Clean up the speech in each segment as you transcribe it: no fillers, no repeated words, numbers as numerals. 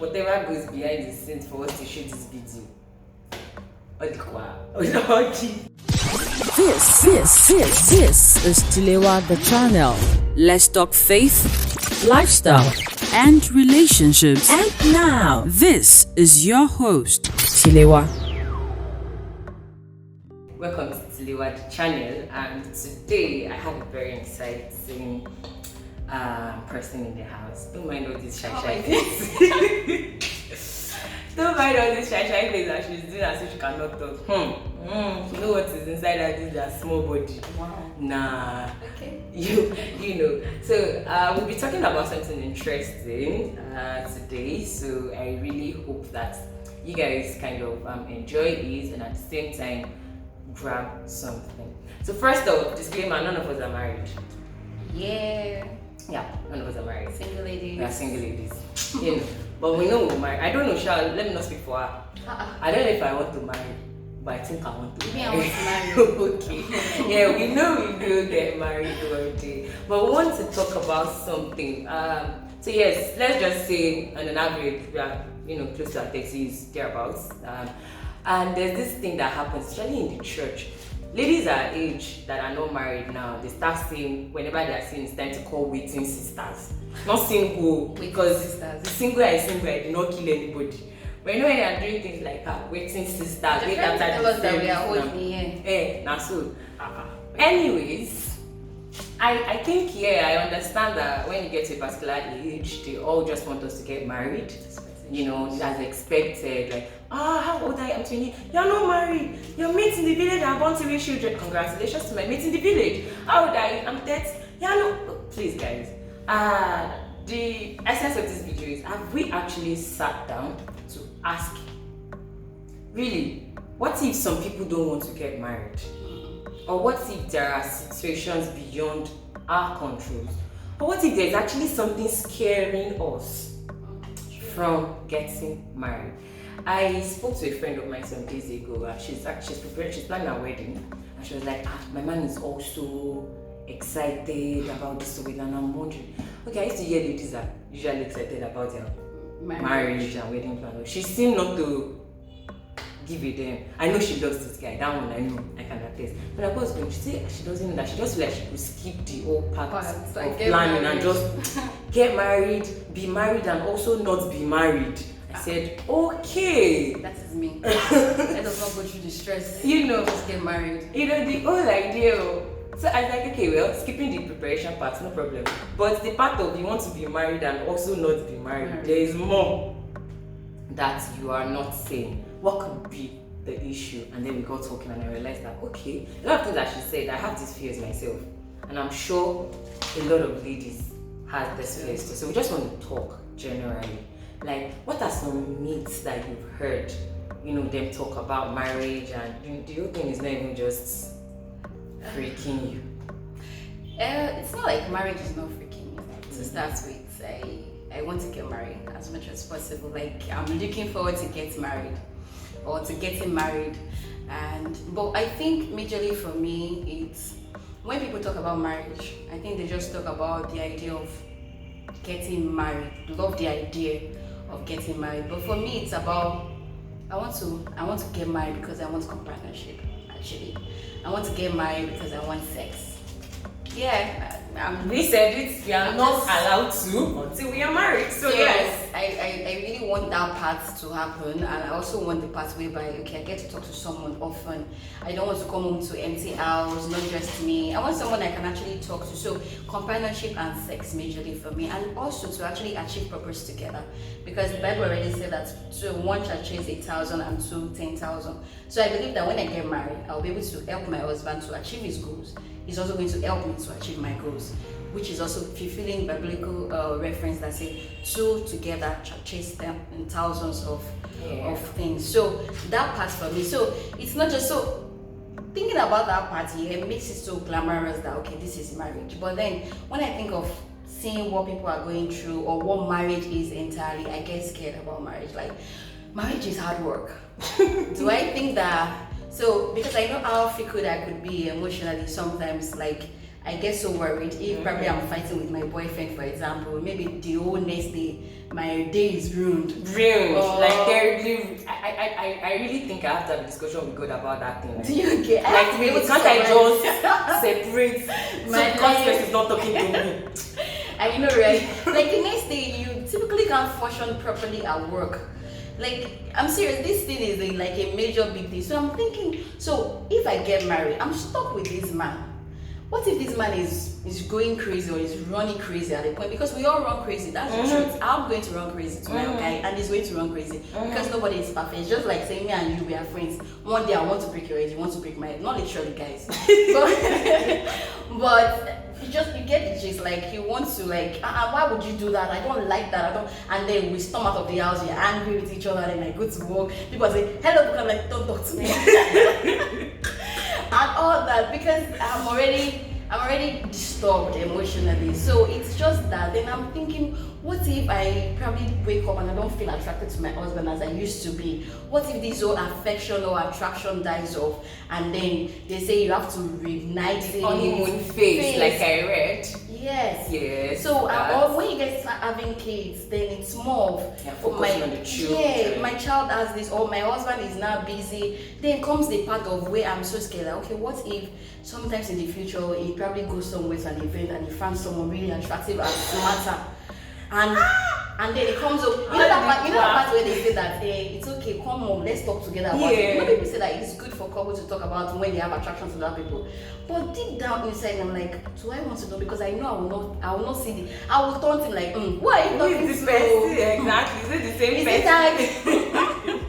whatever goes behind the scenes for us to shoot this video. This is Tilewa the channel. Let's talk faith, lifestyle, and relationships. And now, this is your host, Tilewa. Welcome to Tilewa the channel, and today I have a very exciting person in the house. Don't mind all this shy face. Don't mind all this shy face that she's doing as if she cannot talk. You know what is inside her? This is a small body. Wow. Nah. Okay. You know. So we'll be talking about something interesting today. So I really hope that you guys kind of enjoy it and at the same time grab something. So first off, disclaimer: none of us are married. Yeah, none of us are married. Single ladies. We are single ladies. You know, but we know we're married. I don't know, let me not speak for her. I don't know if I want to marry, but I think I want to. Maybe I want to marry. Okay. Yeah, we know we will get married one day. But we want to talk about something. So yes, let's just say on an average we are, close to our 30s, thereabouts. And there's this thing that happens, especially in the church. Ladies our age that are not married now, they start saying, whenever they are saying it's time to call waiting sisters. Not single, because the single I single, I did not kill anybody. But when they are doing things like waiting sisters, wait after tell us that we are holding here. Now so. Anyways, I think, I understand that when you get to a particular age, they all just want us to get married. As expected, like, how old are you? I'm 20. You're not married. Your mates in the village are born to raise children. Congratulations to my mates in the village. How old are you? I'm 30. Please, guys. The essence of this video is: have we actually sat down to ask, really, what if some people don't want to get married? Or what if there are situations beyond our controls? Or what if there's actually something scaring us from getting married? I spoke to a friend of mine some days ago. She's planning a wedding, and she was like, my man is also excited about this wedding, and I'm wondering, okay, I used to hear ladies are usually excited about their marriage and wedding plan. She seemed not to give it them. I know she loves this guy, that one I know, I can attest. But I was going to say she doesn't know that. She just feel like she could skip the whole part of planning and just get married, be married, and also not be married. I said, okay. That is me. Let us not go through the stress. Just get married. The whole idea. So I was like, okay, well, skipping the preparation part, no problem. But the part of you want to be married and also not be married, there is more that you are not saying. What could be the issue? And then we got talking and I realized that, okay, a lot of things that she said, I have these fears myself. And I'm sure a lot of ladies have this fears too. So we just want to talk generally. Like, what are some myths that you've heard, them talk about marriage, and do you think it's not even just freaking you? It's not like marriage is not freaking me. To start with, I want to get married as much as possible. Like, I'm looking forward to get married or to getting married. But I think majorly for me, it's when people talk about marriage, I think they just talk about the idea of getting married. Love the idea of getting married. But for me, it's about I want to get married because I want companionship. Actually, I want to get married because I want sex. We said it. We are not allowed to until we are married. So yes, I really want that part to happen, and I also want the part whereby I get to talk to someone often. I don't want to come home to empty house, not just me. I want someone I can actually talk to. So companionship and sex majorly for me, and also to actually achieve purpose together, because the Bible already said that one shall chase 1,000 and two 10,000. So I believe that when I get married, I'll be able to help my husband to achieve his goals. He's also going to help me to achieve my goals, which is also fulfilling biblical reference that say two together shall chase them in thousands of things. So that part for me. So it's not just so thinking about that part here, it makes it so glamorous that okay, this is marriage. But then when I think of seeing what people are going through or what marriage is entirely, I get scared about marriage. Like, marriage is hard work. Do I think that? So, because I know how fickle I could be emotionally sometimes, like, I get so worried if probably I'm fighting with my boyfriend, for example, maybe the whole next day my day is ruined. Like terribly. I really think I have to have a discussion with God about that thing. Do you get? Like can't I just separate My so God's is not talking to me? I know, right? Like the next day, you typically can't function properly at work. Like, I'm serious, this thing is like a major big deal. So I'm thinking, so if I get married, I'm stuck with this man. What if this man is going crazy or is running crazy at a point? Because we all run crazy, that's the truth. I'm going to run crazy to my guy, and he's going to run crazy because nobody is perfect. It's just like saying me and you, we are friends. One day I want to break your head, you want to break my head. Not literally, guys. but you get the gist. Like, he wants to, like, why would you do that? I don't like that. And then we storm out of the house, we're angry with each other, and I go to work. People say, hello, Bukola, I'm like, don't talk to me. And all that, because I'm already disturbed emotionally. So it's just that. Then I'm thinking, what if I probably wake up and I don't feel attracted to my husband as I used to be? What if this whole affection or attraction dies off, and then they say you have to reignite it? Honeymoon phase, like I read. Yes. So or when you get start having kids, then it's more of on the children. Yeah, my child has this, or my husband is now busy. Then comes the part of where I'm so scared. Like, okay, what if sometimes in the future he probably goes somewhere to an event and he finds someone really attractive and smarter, and then it comes up. You know that part where they say that, hey, it's okay, come home, let's talk together about it. You know, people say that it's good for couples to talk about when they have attraction to other people. But deep down inside, I'm like, do I want to know? Because I know I will not see I will turn to like, why are you talking to me? Exactly, is it the same person?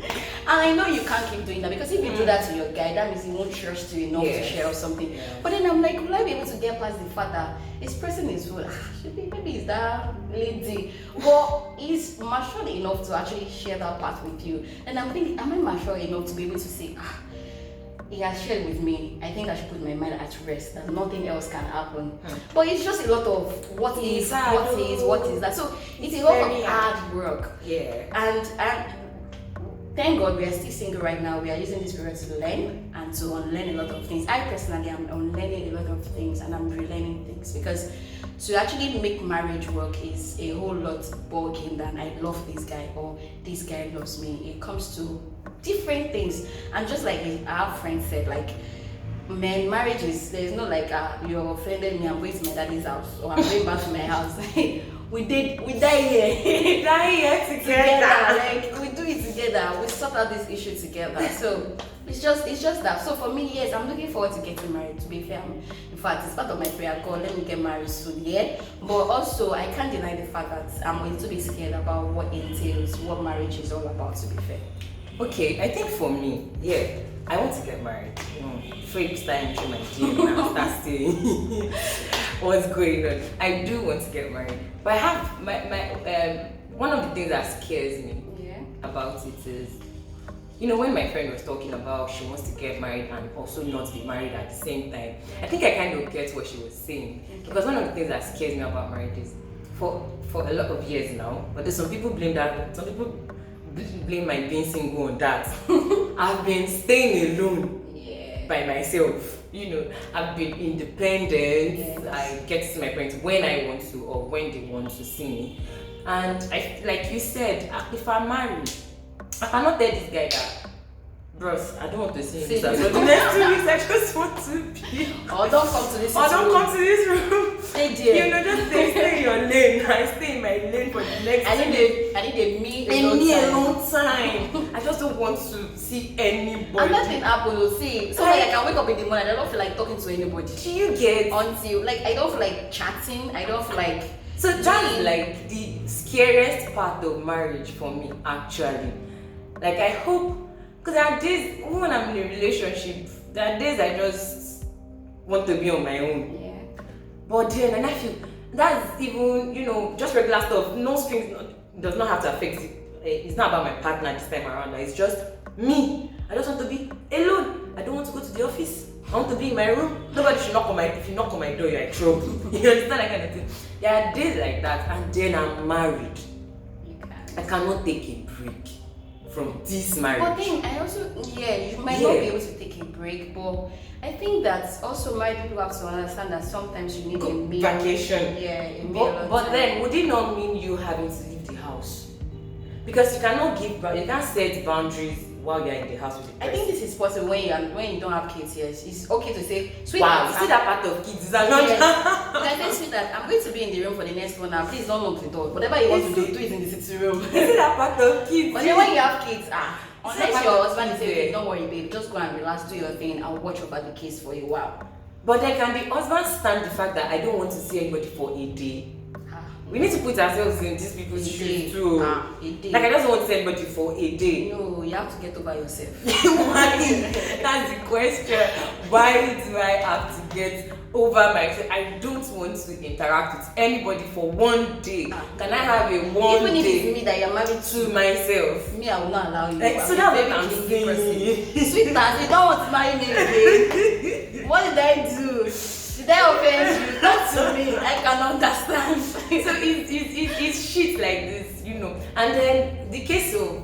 And I know you can't keep doing that, because if you do that to your guy, that means he won't trust you enough to share or something. Yes. But then I'm like, will I be able to get past the fact that this person is full? Maybe it's that lady, but he's mature enough to actually share that part with you. And I'm thinking, am I mature enough to be able to say, he has shared with me, I think I should put my mind at rest, that nothing else can happen. But it's just a lot of what is that. So it's a lot of hard work. Yeah. And thank God we are still single right now. We are using this period to learn and to unlearn a lot of things. I personally am unlearning a lot of things, and I'm relearning things, because to actually make marriage work is a whole lot bulking than I love this guy or this guy loves me. It comes to different things, and just like our friend said, like, man, marriage is, there's no like you offended me, I'm going to my daddy's house, or I'm going back to my house. we die here together. Like, we do it together, we sort out this issue together. So it's just that. So for me, yes, I'm looking forward to getting married, to be fair. In fact, it's part of my prayer, God, let me get married soon, yeah. But also, I can't deny the fact that I'm a little bit scared about what entails, what marriage is all about, to be fair. Okay, I think for me, I want to get married. Before you start entering my DM and start saying what's going on, I do want to get married. But I have my one of the things that scares me about it is, when my friend was talking about she wants to get married and also not be married at the same time, I think I kind of get what she was saying. Because one of the things that scares me about marriage is, for a lot of years now, but there's some people blame my being single on that. I've been staying alone by myself. I've been independent. Yes. I get to see my parents when I want to or when they want to see me. And like you said, if I'm married, I cannot tell this guy that, bros, I don't want to see him for the next 2 weeks. I just want to be. Or don't come to this room. Or don't come to this room. Hey dear. Just stay in your lane. I stay in my lane for the next. I need a me alone time. I just don't want to see anybody. And that thing happen, you'll see. So like, I can wake up in the morning, I don't feel like talking to anybody. Do you get? Until like, I don't feel like chatting. I don't feel like. So that's like the scariest part of marriage for me, actually. Like, I hope. Because there are days, even when I'm in a relationship, there are days I just want to be on my own. Yeah. But then, and I feel that's even, just regular stuff. No strings, does not have to affect it. It's not about my partner this time around. It's just me. I just want to be alone. I don't want to go to the office. I want to be in my room. Nobody should knock on my. If you knock on my door, you're in trouble. You understand that kind of thing? There are days like that, and then I'm married. You can. I cannot take a break from this marriage. But then I also, you might not be able to take a break, but I think that also married people have to understand that sometimes you need a meal. Vacation. Yeah, a meal. But then, would it not mean you having to leave the house? Because you cannot you can't set boundaries while you're in the house with the person. I think this is possible when you don't have kids. Yes, it's okay to say, wow, sweetheart. you see that part of kids? Is that not? You can say, sweetheart, I'm going to be in the room for the next 1 hour. Please don't lock the door. Whatever you want to do it in the sitting room. You see that part of kids? But then when you have kids, unless your husband is saying, don't worry, babe, just go and relax, do your thing, I'll watch over the kids for a while. But then can the husband stand the fact that I don't want to see anybody for a day? We need to put ourselves in these people's shoes too. Like I just want to see anybody for a day. No, you have to get over yourself. Why? That's the question. Why do I have to get over myself? I don't want to interact with anybody for 1 day. Can I have a 1 Even if day it's me that you're married to myself? Me, I will not allow you. So that's what I'm saying. Sweetheart, you don't want to marry me again. What did I do? Did I offend you? Not to me. I can understand. So it's shit like this, And then the case of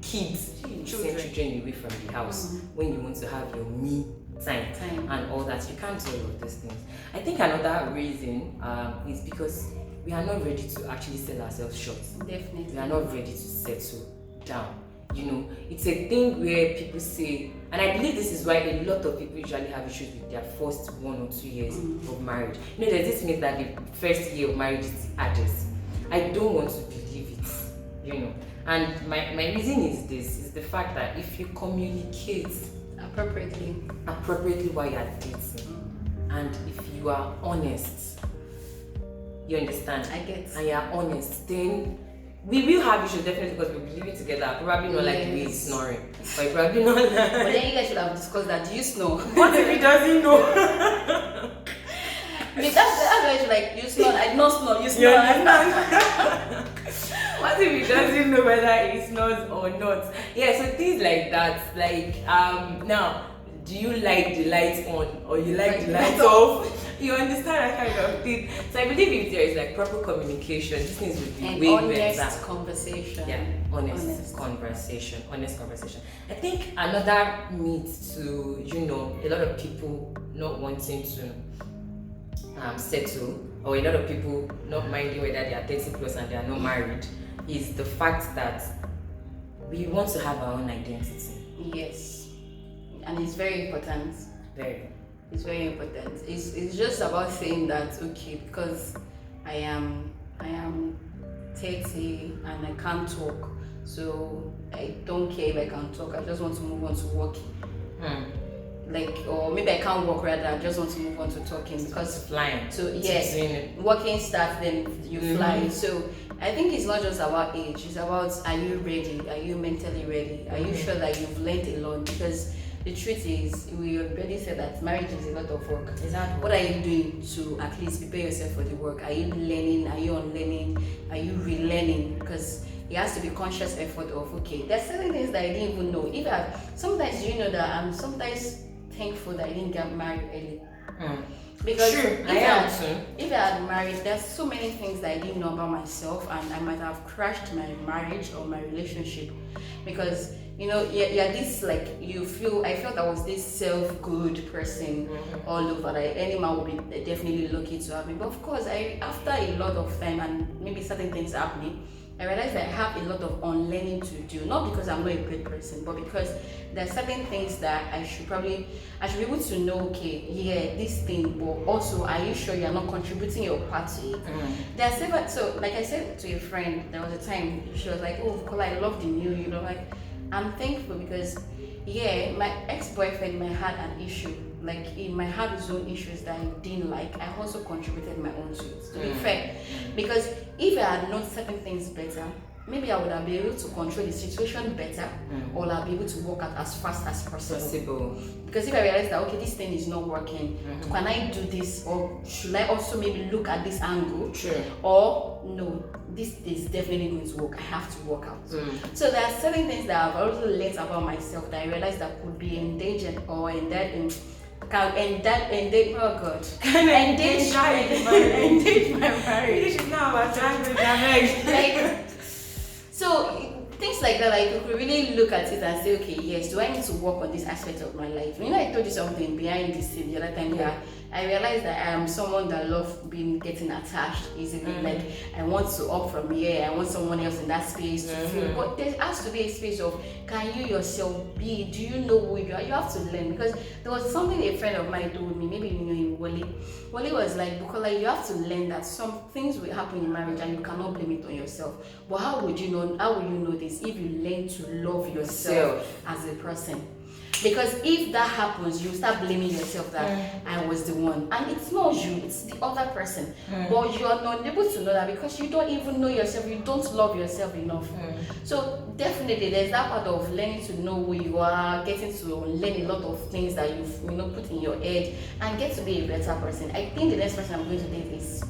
kids, children away from the house when you want to have your me time and all that. You can't do all of these things. I think another reason is because we are not ready to actually sell ourselves short. Definitely. We are not ready to settle down. It's a thing where people say, and I believe this is why a lot of people usually have issues with their first 1 or 2 years of marriage. There's this myth that the first year of marriage is the hardest. I don't want to believe it, And my reason is is the fact that if you communicate appropriately while you're dating, and if you are honest, you understand? I get. And you're honest, then we will have issues definitely because we'll be living together. Probably not like the way he's snoring, but probably not. But then you guys should have discussed that. Do you snore? What if he doesn't know? That's why you like you snore. I don't snore. You snore. What if he doesn't know whether he snores or not? Yeah, so things like that. Like now, do you like the lights on or you like the lights off? You understand that kind of thing. So I believe if there is like proper communication, these things will be and way honest better. Conversation. Yeah, honest conversation. I think another myth to a lot of people not wanting to settle, or a lot of people not minding whether they are 30 plus and they are not married, is the fact that we want to have our own identity. Yes, and it's very important. It's very important. It's just about saying that, okay, because I am 30 and I can't talk, so I don't care if I can talk. I just want to move on to working. Or maybe I can't work, rather I just want to move on to talking, because flying. So yes, working starts, then you fly. So I think it's not just about age, it's about, are you ready? Are you mentally ready? Are you sure that you've learned a lot? Because the truth is, we already said that marriage is a lot of work. Exactly. What are you doing to at least prepare yourself for the work? Are you learning? Are you unlearning? Are you relearning? Because it has to be conscious effort of, okay, there's certain things that I didn't even know. Sometimes you know that I'm sometimes thankful that I didn't get married early. Because if I had married, there's so many things that I didn't know about myself, and I might have crashed my marriage or my relationship. Because you're this, like, I felt I was this self-good person all over, that any man would be definitely lucky to have me. But of course, after a lot of time and maybe certain things happening, I realized that I have a lot of unlearning to do, not because I'm not a great person, but because there are certain things that I should be able to know, okay, this thing, but also, are you sure you're not contributing your part to it? There are several, so like I said to a friend, there was a time she was like, oh, Bukola, I love the new you, like, I'm thankful because, my ex-boyfriend might had an issue. Like, he might have his own issues that I didn't like. I also contributed my own to it, to be fair. Because if I had known certain things better, maybe I would have been able to control the situation better, or I'll be able to work out as fast as possible. Because if I realize that, okay, this thing is not working, can I do this, or should I also maybe look at this angle? Sure. Or no, this is definitely going to work. I have to work out. So there are certain things that I've also learned about myself that I realized that could be endangered or endangered my marriage. This is not about language, So things things like that, like you could really look at it and say, okay, yes, do I need to work on this aspect of my life? I told you something behind the scene the other time. Yeah, I realized that I am someone that loves getting attached easily. Like I want to up from here. I want someone else in that space to feel. But there has to be a space of, can you yourself be? Do you know who you are? You have to learn, because there was something a friend of mine told me. Maybe you know him, Wally. Wally was like, Bukola, you have to learn that some things will happen in marriage and you cannot blame it on yourself. But how would you know? How will you know this if you learn to love yourself as a person? Because if that happens, you start blaming yourself that I was the one, and it's not you, it's the other person. But you are not able to know that because you don't even know yourself. You don't love yourself enough. So definitely, there's that part of learning to know who you are, getting to learn a lot of things that you've put in your head, and get to be a better person. I think the next person I'm going to date is,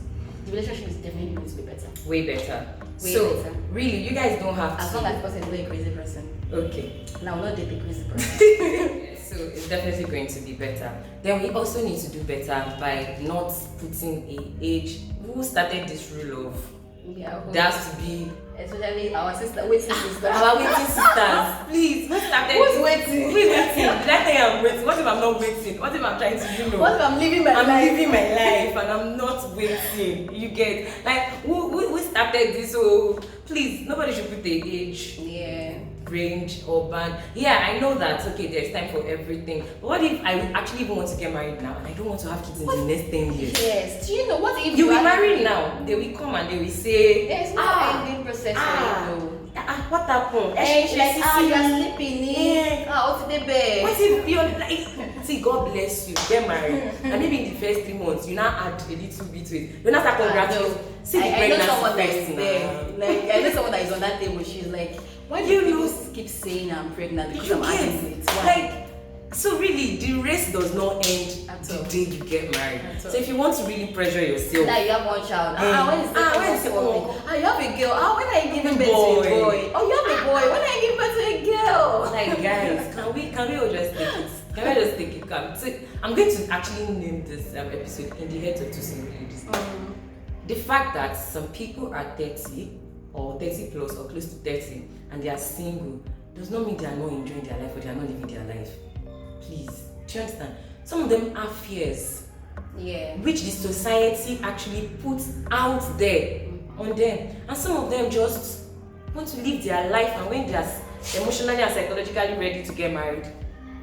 the relationship is definitely going to be better. Way better. Way better. Really, you guys don't have as long as the person is not a crazy person. Okay. Now, not date a crazy person. So it's definitely going to be better. Then we also need to do better by not putting a age. Who started this rule of there has to be, especially our waiting sisters. Our waiting sisters. Please, who started? Who's waiting? Who is waiting? Did I say I'm waiting? What if I'm not waiting? What if I'm trying to What if I'm living my life? I'm living my life and I'm not waiting. You get like who started this? So please, nobody should put the age. Range or band. I know that there's time for everything, but what if I actually even want to get married now and I don't want to have kids in the next 10 years? Yes. Do you know what if you will marry now? They will come and they will say there's no ending process for you. What happened? And she's like, you are sleeping in. What's the bed? What if you're like, see, God bless you, get married, and maybe in the first 3 months you now add a little bit to it. You now start congratulating. See the I know someone that pregnancy is there. Like I know someone that is on that table. She's like, why do people keep saying I'm pregnant? Because I'm adding it. Why? So really, the race does not end the day you get married. So if you want to really pressure yourself, now you have one child. When is the second? You have a girl. When are you giving birth to a boy? Oh, you have a boy. When are you giving birth to a girl? Like guys, can we all just take it? Can we just take it? So I'm going to actually name this episode "In the Heads of Two Single Ladies." The fact that some people are 30 or 30 plus or close to 30 and they are single does not mean they are not enjoying their life or they are not living their life. Please, do you understand? Some of them have fears, which the society actually puts out there on them, and some of them just want to live their life, and when they are emotionally and psychologically ready to get married,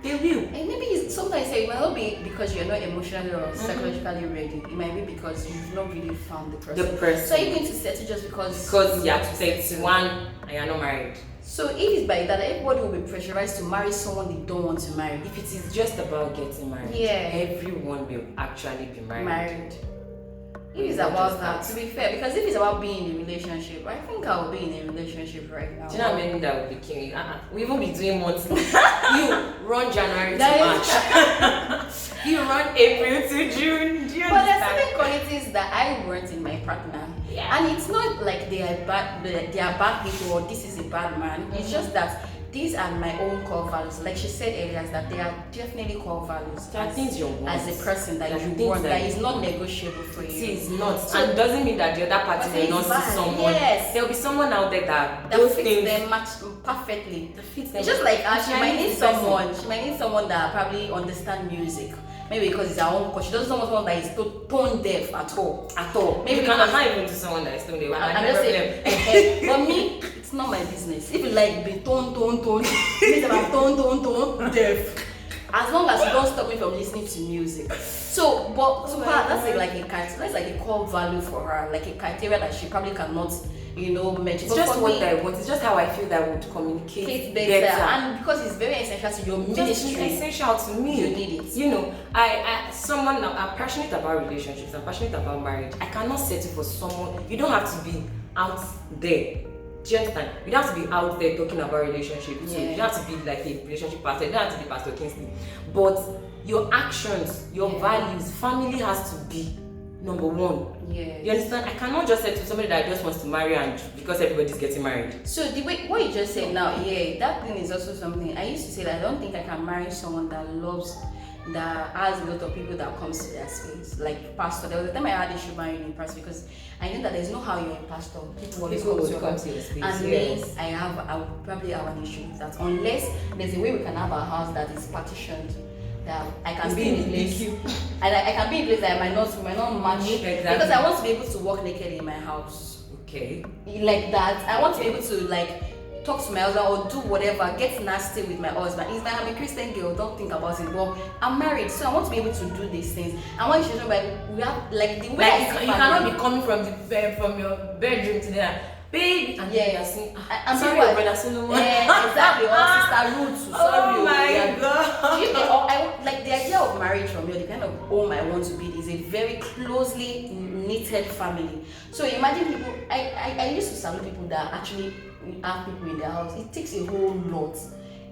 they will. And maybe sometimes it might not be because you're not emotionally or psychologically ready. It might be because you've not really found the person. So you're going to settle just because you're 31 and you're not married. So if it's by that, everybody will be pressurized to marry someone they don't want to marry. If it is just about getting married, everyone will actually be married. If it's about that, to be fair, because if it's about being in a relationship, I think I will be in a relationship right now. Do you know how many that will be killing? We won't be doing monthly. You run January to March. You run April to June. Do you but there's certain qualities that I want in my partner. And it's not like they are bad people or this is a bad man. It's just that these are my own core values. Like she said earlier, that they are definitely core values. As a person that you want, that is not negotiable for you. It is not. So, and it doesn't mean that the other party will not see someone. There will be someone out there that those things them match perfectly. It's just like she might need someone that probably understands music. Maybe because it's her own, because she doesn't want someone that is tone deaf at all. Maybe I'm not even to someone that is tone deaf. I'm just saying, for me, it's not my business. If you like be tone, means I'm tone deaf. As long as you don't stop me from listening to music. So, but to her, that's like a core value for her, like a criteria that she probably cannot, mention. It's just what I want. It's just how I feel that I would communicate better. And because it's very essential to your ministry. It's essential to me. You need it. I'm passionate about relationships. I'm passionate about marriage. I cannot settle for someone. You don't have to be out there. Do you understand? You don't have to be out there talking about relationships. You don't have to be like a relationship pastor. You don't have to be Pastor Kingsley. But your actions, your values, family has to be number one. You understand? I cannot just say to somebody that just wants to marry and because everybody's getting married. So the way what you just said now, that thing is also something I used to say that I don't think I can marry someone that loves that has a lot of people that comes to their space, like pastor. There was a time I had issue marrying in pastor because I knew that there's no how you're a pastor. People always come to your space, and yes. I would probably have an issue with that unless there's a way we can have a house that is partitioned. That I can be in a place, and I can be in a place that I might not match, exactly. Because I want to be able to walk naked in my house. Okay. Like that, I want to be able to like talk to my husband or do whatever, get nasty with my husband. It's like I'm a Christian girl, don't think about it. But I'm married, so I want to be able to do these things. I want you to know, like we have like the way like you cannot be coming from the bed from your bedroom to there. Babe, and yeah, you're saying, I'm sorry, your brother Solomon. Exactly, or sister Ruth. Sorry, oh my God. You know, I like the idea of marriage from you, the kind of home I want to be is a very closely knitted family. So imagine people, I used to salute people that actually have people in their house. It takes a whole lot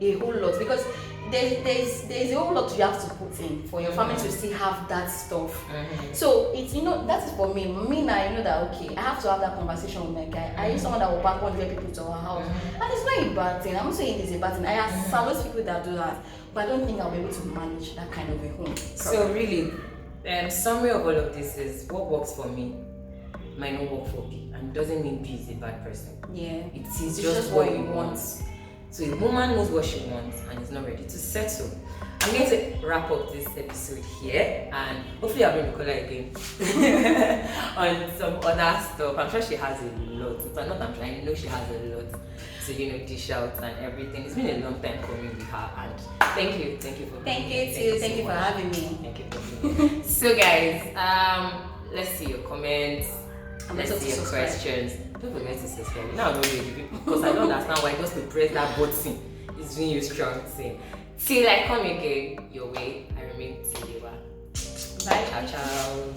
because there's a whole lot you have to put in for your family to still have that stuff. So it's that is for me now. I know that okay, I have to have that conversation with my guy. I use someone that will back one get people to our house, and it's not a bad thing. I'm not saying it's a bad thing. I salute people that do that, but I don't think I'll be able to manage that kind of a home. So really, summary of all of this is what works for me might not work for B, and doesn't mean B is a bad person. Yeah, it is just what you want. So a woman knows what she wants and is not ready to settle. I'm going to wrap up this episode here, and hopefully I'll bring Bukola again on some other stuff. I'm sure she has a lot. But not I'm trying. I know she has a lot to dish out and everything. It's been a long time coming with her, and thank you for thank you for having me. Thank you for being here. So guys, let's see your comments. Let's see your questions. Don't forget to subscribe. Now I know people because I don't understand why just to press that button is doing you strong thing. Till I come again your way, I remain Tilewa. Bye. Ciao ciao.